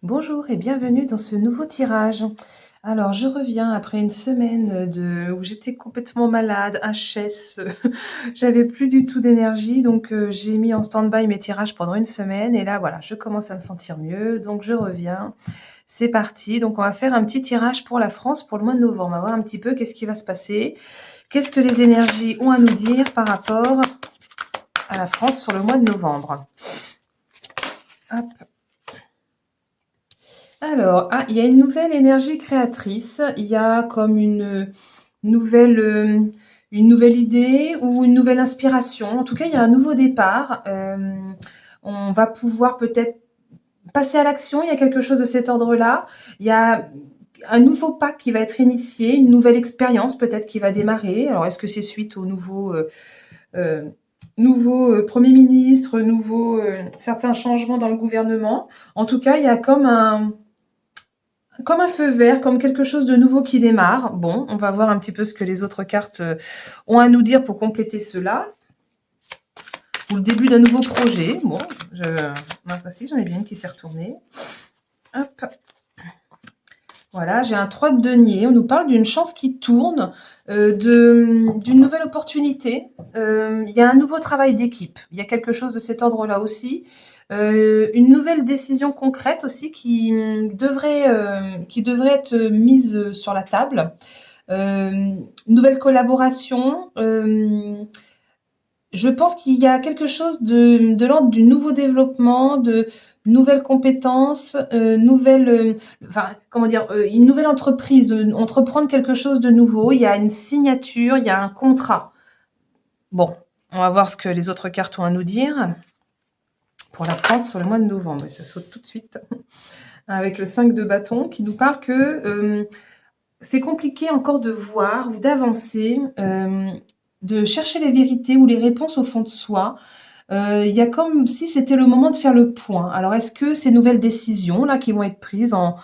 Bonjour et bienvenue dans ce nouveau tirage. Alors, je reviens après une semaine où j'étais complètement malade, HS, j'avais plus du tout d'énergie, donc j'ai mis en stand-by mes tirages pendant une semaine et là, voilà, je commence à me sentir mieux, donc je reviens. C'est parti. Donc, on va faire un petit tirage pour la France pour le mois de novembre. On va voir un petit peu qu'est-ce qui va se passer, qu'est-ce que les énergies ont à nous dire par rapport à la France sur le mois de novembre. Hop. Alors, il y a une nouvelle énergie créatrice. Il y a comme nouvelle, euh, une nouvelle idée ou une nouvelle inspiration. En tout cas, il y a un nouveau départ. On va pouvoir peut-être passer à l'action. Il y a quelque chose de cet ordre-là. Il y a un nouveau pas qui va être initié, une nouvelle expérience peut-être qui va démarrer. Alors, est-ce que c'est suite au euh, nouveau Premier ministre, certains changements dans le gouvernement? En tout cas, il y a comme un feu vert, comme quelque chose de nouveau qui démarre. Bon, on va voir un petit peu ce que les autres cartes ont à nous dire pour compléter cela. Ou le début d'un nouveau projet. Bon, mince, si, j'en ai bien une qui s'est retournée. Hop. Voilà, j'ai un 3 de denier. On nous parle d'une chance qui tourne, d'une nouvelle opportunité. Il y a un nouveau travail d'équipe. Il y a quelque chose de cet ordre-là aussi. Une nouvelle décision concrète aussi qui devrait être mise sur la table. Nouvelle collaboration. Je pense qu'il y a quelque chose de l'ordre du nouveau développement, de nouvelles compétences, comment dire, une nouvelle entreprise, entreprendre quelque chose de nouveau. Il y a une signature, il y a un contrat. Bon, on va voir ce que les autres cartes ont à nous dire pour la France sur le mois de novembre. Et ça saute tout de suite avec le 5 de bâton qui nous parle que c'est compliqué encore de voir ou d'avancer, de chercher les vérités ou les réponses au fond de soi. Il y a comme si c'était le moment de faire le point. Alors, est-ce que ces nouvelles décisions là qui vont être prises en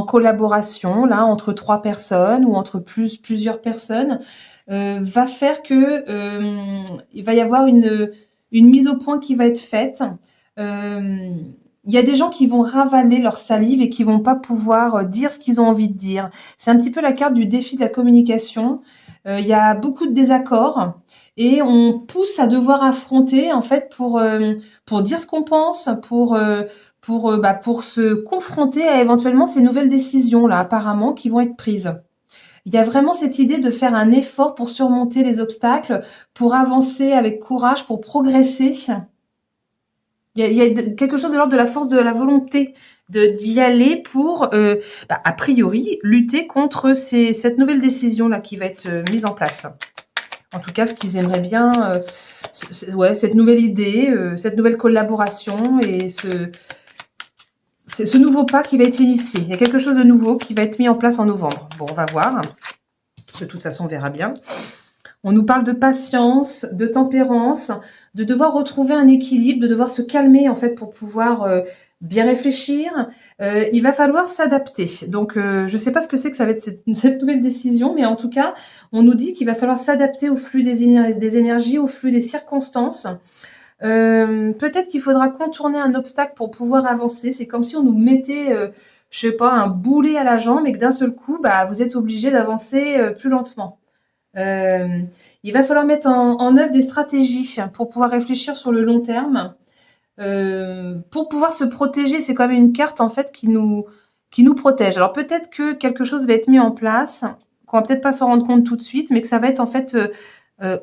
collaboration là entre trois personnes ou entre plusieurs personnes va faire que il va y avoir une mise au point qui va être faite. Euh, il y a des gens qui vont ravaler leur salive et qui vont pas pouvoir dire ce qu'ils ont envie de dire. C'est un petit peu la carte du défi de la communication. Il y a beaucoup de désaccords et on pousse à devoir affronter en fait pour dire ce qu'on pense, pour se confronter à éventuellement ces nouvelles décisions là apparemment qui vont être prises. Il y a vraiment cette idée de faire un effort pour surmonter les obstacles, pour avancer avec courage, pour progresser. Il y a quelque chose de l'ordre de la force de la volonté d'y aller pour, a priori, lutter contre cette nouvelle décision-là qui va être mise en place. En tout cas, ce qu'ils aimeraient bien, ouais, cette nouvelle idée, cette nouvelle collaboration et ce nouveau pas qui va être initié. Il y a quelque chose de nouveau qui va être mis en place en novembre. Bon, on va voir. De toute façon, on verra bien. On nous parle de patience, de tempérance, de devoir retrouver un équilibre, de devoir se calmer en fait pour pouvoir bien réfléchir. Il va falloir s'adapter. Donc, je ne sais pas ce que c'est que ça va être cette nouvelle décision, mais en tout cas, on nous dit qu'il va falloir s'adapter au flux des énergies, au flux des circonstances. Peut-être qu'il faudra contourner un obstacle pour pouvoir avancer. C'est comme si on nous mettait, je sais pas, un boulet à la jambe et que d'un seul coup, vous êtes obligé d'avancer plus lentement. Euh, il va falloir mettre en œuvre des stratégies pour pouvoir réfléchir sur le long terme. Pour pouvoir se protéger, c'est quand même une carte en fait qui nous protège. Alors peut-être que quelque chose va être mis en place, qu'on va peut-être pas s'en rendre compte tout de suite, mais que ça va être en fait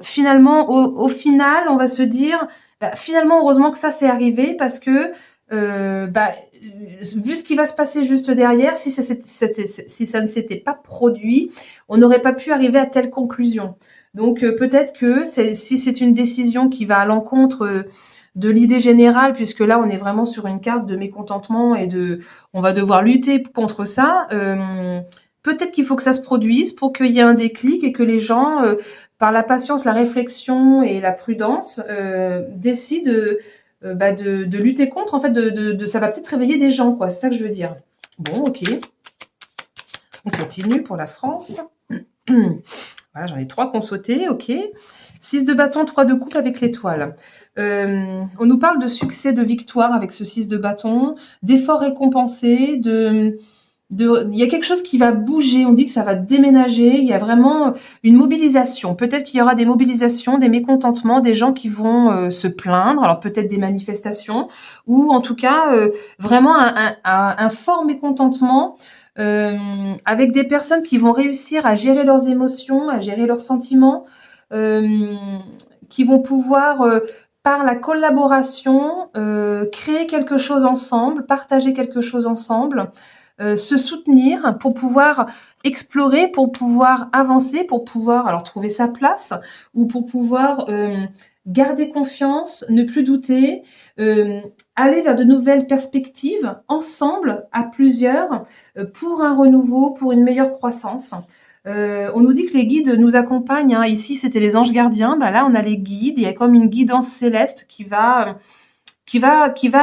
finalement au final, on va se dire finalement heureusement que ça c'est arrivé parce que vu ce qui va se passer juste derrière, si ça ne s'était pas produit, on n'aurait pas pu arriver à telle conclusion. Donc peut-être que si c'est une décision qui va à l'encontre de l'idée générale, puisque là on est vraiment sur une carte de mécontentement on va devoir lutter contre ça. Peut-être qu'il faut que ça se produise pour qu'il y ait un déclic et que les gens, par la patience, la réflexion et la prudence, décident de lutter contre. En fait, ça va peut-être réveiller des gens, quoi. C'est ça que je veux dire. Bon, ok. On continue pour la France. Voilà, j'en ai 3 qui ont sauté, ok. 6 de bâton, 3 de coupe avec l'étoile. On nous parle de succès, de victoire avec ce 6 de bâton, d'efforts récompensés, il y a quelque chose qui va bouger, on dit que ça va déménager, il y a vraiment une mobilisation. Peut-être qu'il y aura des mobilisations, des mécontentements, des gens qui vont se plaindre, alors peut-être des manifestations, ou en tout cas vraiment un fort mécontentement avec des personnes qui vont réussir à gérer leurs émotions, à gérer leurs sentiments, qui vont pouvoir par la collaboration créer quelque chose ensemble, partager quelque chose ensemble, se soutenir pour pouvoir explorer, pour pouvoir avancer, pour pouvoir alors trouver sa place ou pour pouvoir garder confiance, ne plus douter, aller vers de nouvelles perspectives ensemble, à plusieurs, pour un renouveau, pour une meilleure croissance. On nous dit que les guides nous accompagnent, hein. Ici, c'était les anges gardiens. Bah là, on a les guides. Il y a comme une guidance céleste qui va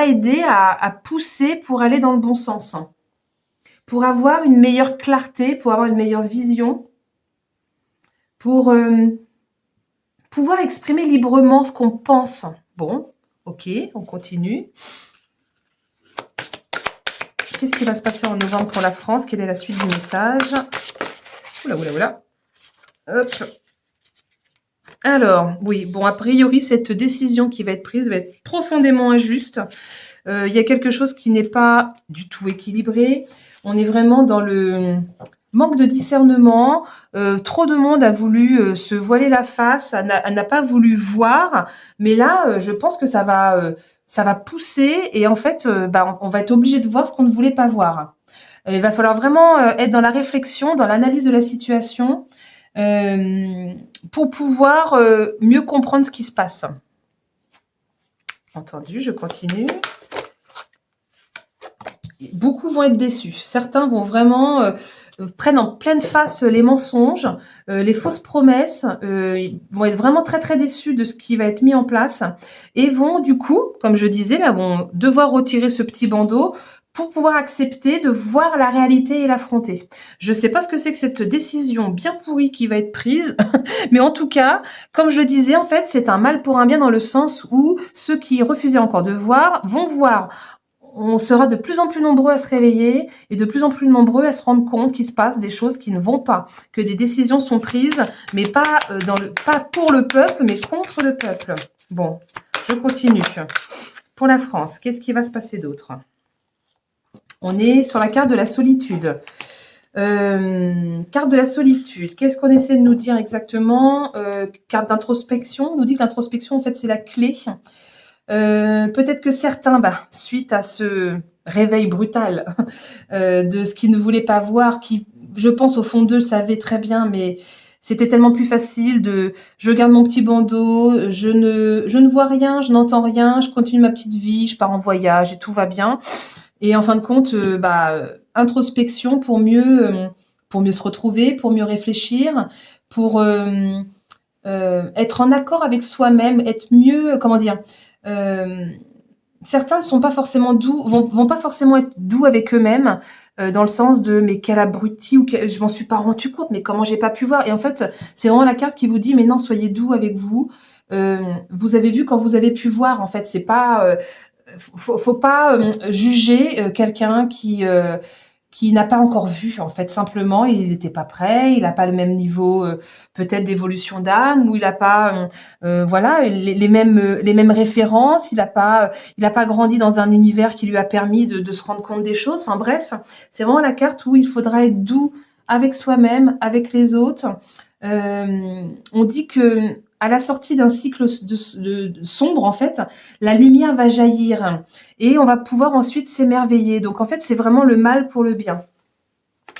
aider à pousser pour aller dans le bon sens, pour avoir une meilleure clarté, pour avoir une meilleure vision, pour pouvoir exprimer librement ce qu'on pense. Bon, ok, on continue. Qu'est-ce qui va se passer en novembre pour la France? Quelle est la suite du message? Oula, oula, oula. Hop. Alors, oui, bon, a priori, cette décision qui va être prise va être profondément injuste. Il y a quelque chose qui n'est pas du tout équilibré. On est vraiment dans le manque de discernement. Trop de monde a voulu se voiler la face, n'a pas voulu voir. Mais là, je pense que ça va pousser et en fait, on va être obligé de voir ce qu'on ne voulait pas voir. Il va falloir vraiment être dans la réflexion, dans l'analyse de la situation pour pouvoir mieux comprendre ce qui se passe. Entendu, je continue. Beaucoup vont être déçus. Certains vont vraiment prennent en pleine face les mensonges, les fausses promesses. Ils vont être vraiment très très déçus de ce qui va être mis en place et vont du coup, comme je disais, là, vont devoir retirer ce petit bandeau pour pouvoir accepter de voir la réalité et l'affronter. Je ne sais pas ce que c'est que cette décision bien pourrie qui va être prise, mais en tout cas, comme je le disais, en fait, c'est un mal pour un bien dans le sens où ceux qui refusaient encore de voir vont voir. On sera de plus en plus nombreux à se réveiller et de plus en plus nombreux à se rendre compte qu'il se passe des choses qui ne vont pas, que des décisions sont prises, mais pas pour le peuple, mais contre le peuple. Bon, je continue. Pour la France, qu'est-ce qui va se passer d'autre? On est sur la carte de la solitude. Carte de la solitude. Qu'est-ce qu'on essaie de nous dire exactement? Carte d'introspection. On nous dit que l'introspection, en fait, c'est la clé. Peut-être que certains, suite à ce réveil brutal de ce qu'ils ne voulaient pas voir, qui, je pense, au fond d'eux, savaient très bien, mais c'était tellement plus facile de je garde mon petit bandeau, je ne vois rien, je n'entends rien, je continue ma petite vie, je pars en voyage et tout va bien. Et en fin de compte, introspection pour mieux se retrouver, pour mieux réfléchir, pour être en accord avec soi-même, être mieux, comment dire, certains ne sont pas forcément doux, vont pas forcément être doux avec eux-mêmes, dans le sens de mais quel abruti ou je m'en suis pas rendu compte, mais comment j'ai pas pu voir. Et en fait, c'est vraiment la carte qui vous dit mais non, soyez doux avec vous. Vous avez vu quand vous avez pu voir. En fait, c'est pas faut pas juger quelqu'un qui n'a pas encore vu, en fait. Simplement, il n'était pas prêt, il n'a pas le même niveau peut-être d'évolution d'âme, ou il n'a pas voilà, les mêmes références, il n'a pas grandi dans un univers qui lui a permis de se rendre compte des choses. Enfin bref, c'est vraiment la carte où il faudra être doux avec soi-même, avec les autres. On dit que à la sortie d'un cycle de sombre, en fait, la lumière va jaillir et on va pouvoir ensuite s'émerveiller. Donc, en fait, c'est vraiment le mal pour le bien.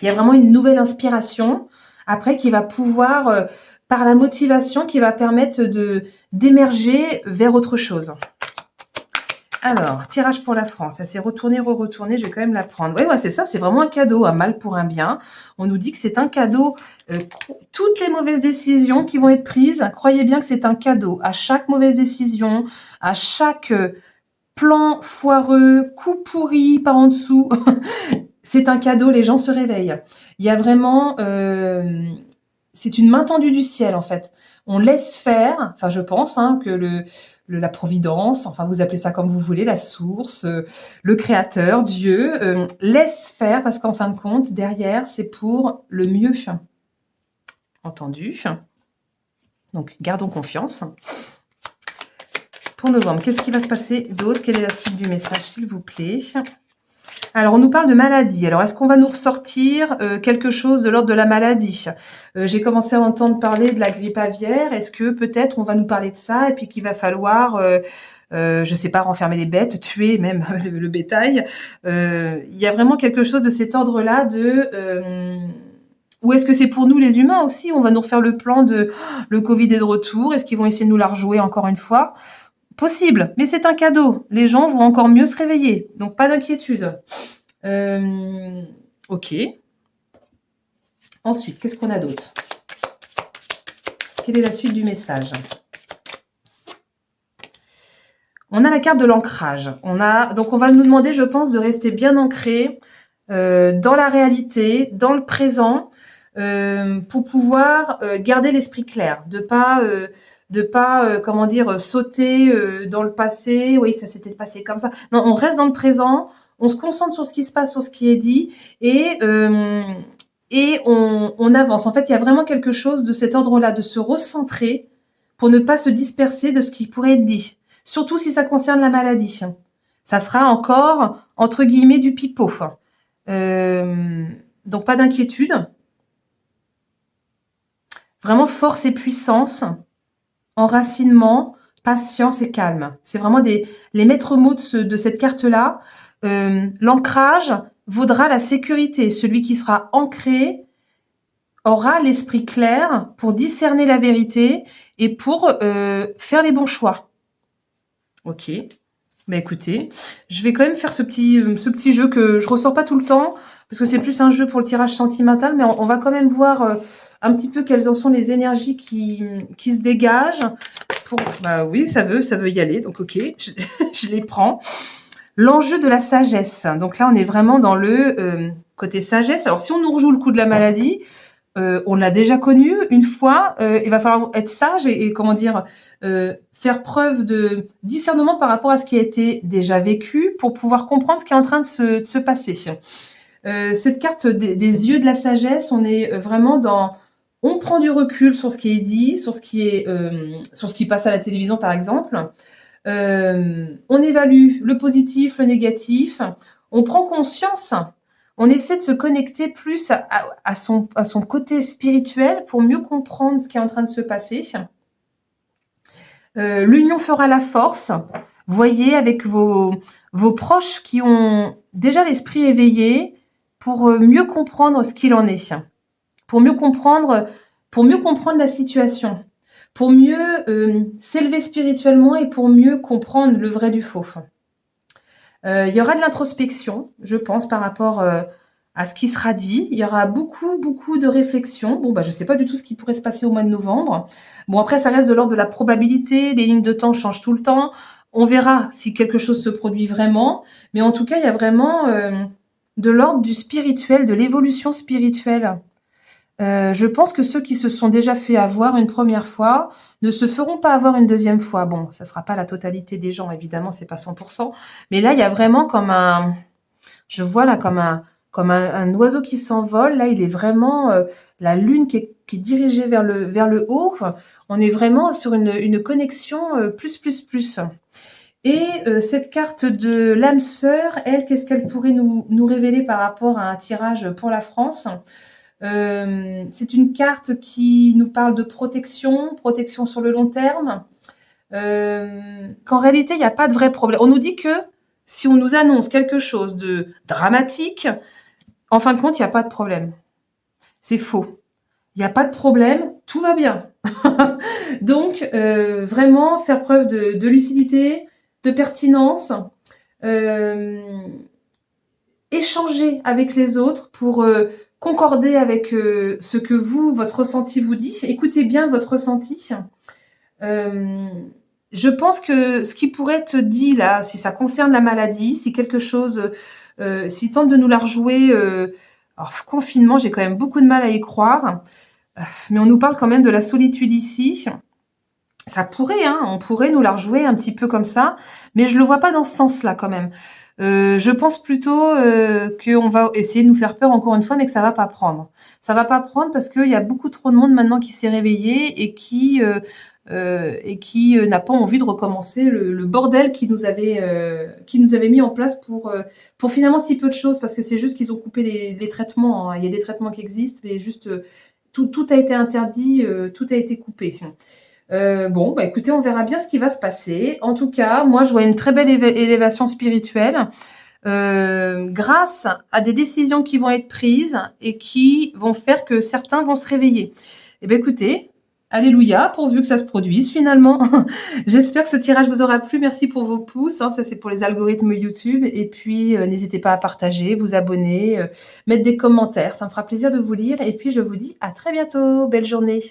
Il y a vraiment une nouvelle inspiration après qui va pouvoir, par la motivation, qui va permettre d'émerger vers autre chose. Alors, tirage pour la France. Elle s'est retournée, re-retournée. Je vais quand même la prendre. Oui, ouais, c'est ça. C'est vraiment un cadeau, un mal pour un bien. On nous dit que c'est un cadeau. Toutes les mauvaises décisions qui vont être prises, croyez bien que c'est un cadeau. À chaque mauvaise décision, à chaque plan foireux, coup pourri par en dessous, c'est un cadeau. Les gens se réveillent. Il y a vraiment... c'est une main tendue du ciel, en fait. On laisse faire, enfin je pense hein, que la providence, enfin vous appelez ça comme vous voulez, la source, le créateur, Dieu, laisse faire parce qu'en fin de compte, derrière, c'est pour le mieux. Entendu. Donc gardons confiance. Pour novembre, qu'est-ce qui va se passer d'autre? Quelle est la suite du message, s'il vous plaît? Alors, on nous parle de maladie. Alors, est-ce qu'on va nous ressortir quelque chose de l'ordre de la maladie? J'ai commencé à entendre parler de la grippe aviaire. Est-ce que peut-être on va nous parler de ça et puis qu'il va falloir, je sais pas, renfermer les bêtes, tuer même le bétail? Il y a vraiment quelque chose de cet ordre-là ou est-ce que c'est pour nous les humains aussi? On va nous refaire le plan de le Covid est de retour. Est-ce qu'ils vont essayer de nous la rejouer encore une fois? Possible, mais c'est un cadeau. Les gens vont encore mieux se réveiller, donc pas d'inquiétude. Ok. Ensuite, qu'est-ce qu'on a d'autre? Quelle est la suite du message? On a la carte de l'ancrage. Donc on va nous demander, je pense, de rester bien ancré dans la réalité, dans le présent, pour pouvoir garder l'esprit clair, de pas comment dire, sauter dans le passé. Oui, ça s'était passé comme ça. Non, on reste dans le présent, on se concentre sur ce qui se passe, sur ce qui est dit, et on avance. En fait, il y a vraiment quelque chose de cet ordre-là, de se recentrer pour ne pas se disperser de ce qui pourrait être dit. Surtout si ça concerne la maladie. Ça sera encore, entre guillemets, du pipeau. Donc, pas d'inquiétude. Vraiment force et puissance, enracinement, patience et calme. C'est vraiment les maîtres mots de cette carte-là. L'ancrage vaudra la sécurité. Celui qui sera ancré aura l'esprit clair pour discerner la vérité et pour faire les bons choix. Ok. Bah écoutez, je vais quand même faire ce petit jeu que je ressors pas tout le temps, parce que c'est plus un jeu pour le tirage sentimental, mais on va quand même voir un petit peu quelles en sont les énergies qui se dégagent. Bah oui, ça veut y aller, donc ok, je les prends. L'enjeu de la sagesse. Donc là, on est vraiment dans le côté sagesse. Alors si on nous rejoue le coup de la maladie, on l'a déjà connu une fois. Il va falloir être sage et comment dire, faire preuve de discernement par rapport à ce qui a été déjà vécu pour pouvoir comprendre ce qui est en train de se passer. Cette carte des yeux de la sagesse, on est vraiment dans... On prend du recul sur ce qui est dit, sur ce qui passe à la télévision par exemple. On évalue le positif, le négatif. On prend conscience. On essaie de se connecter plus à son côté spirituel pour mieux comprendre ce qui est en train de se passer. L'union fera la force. Voyez avec vos proches qui ont déjà l'esprit éveillé pour mieux comprendre ce qu'il en est, pour mieux comprendre la situation, pour mieux s'élever spirituellement et pour mieux comprendre le vrai du faux. Il y aura de l'introspection, je pense, par rapport à ce qui sera dit. Il y aura beaucoup, beaucoup de réflexion. Bon, bah, je ne sais pas du tout ce qui pourrait se passer au mois de novembre. Bon, après, ça reste de l'ordre de la probabilité. Les lignes de temps changent tout le temps. On verra si quelque chose se produit vraiment. Mais en tout cas, il y a vraiment de l'ordre du spirituel, de l'évolution spirituelle. Je pense que ceux qui se sont déjà fait avoir une première fois ne se feront pas avoir une deuxième fois. Bon, ça ne sera pas la totalité des gens, évidemment, c'est pas 100%. Mais là, il y a vraiment je vois là comme un oiseau qui s'envole. Là, il est vraiment la lune qui est dirigée vers le haut. On est vraiment sur une connexion plus. Et cette carte de l'âme sœur, elle, qu'est-ce qu'elle pourrait nous révéler par rapport à un tirage pour la France? C'est une carte qui nous parle de protection sur le long terme. Qu'en réalité, il n'y a pas de vrai problème. On nous dit que si on nous annonce quelque chose de dramatique, en fin de compte, il n'y a pas de problème. C'est faux. Il n'y a pas de problème, tout va bien. Donc, vraiment, faire preuve de lucidité, de pertinence, échanger avec les autres pour concorder avec ce que votre ressenti vous dit. Écoutez bien votre ressenti. Je pense que ce qui pourrait être dit là, si ça concerne la maladie, si quelque chose, s'il tente de nous la rejouer, alors confinement, j'ai quand même beaucoup de mal à y croire. Mais on nous parle quand même de la solitude ici. Ça pourrait, hein, on pourrait nous la rejouer un petit peu comme ça, mais je le vois pas dans ce sens-là quand même. Je pense plutôt, qu'on va essayer de nous faire peur encore une fois, mais que ça va pas prendre. Ça va pas prendre parce qu'il y a beaucoup trop de monde maintenant qui s'est réveillé et qui, n'a pas envie de recommencer le bordel qui nous avait mis en place pour finalement si peu de choses. Parce que c'est juste qu'ils ont coupé les traitements, hein. Il y a des traitements qui existent, mais juste, tout a été interdit, tout a été coupé. Bon, bah, écoutez, on verra bien ce qui va se passer. En tout cas, moi, je vois une très belle élévation spirituelle, grâce à des décisions qui vont être prises et qui vont faire que certains vont se réveiller. Eh bien, écoutez, alléluia, pourvu que ça se produise finalement. J'espère que ce tirage vous aura plu. Merci pour vos pouces, hein, ça c'est pour les algorithmes YouTube. Et puis, n'hésitez pas à partager, vous abonner, mettre des commentaires. Ça me fera plaisir de vous lire. Et puis, je vous dis à très bientôt. Belle journée.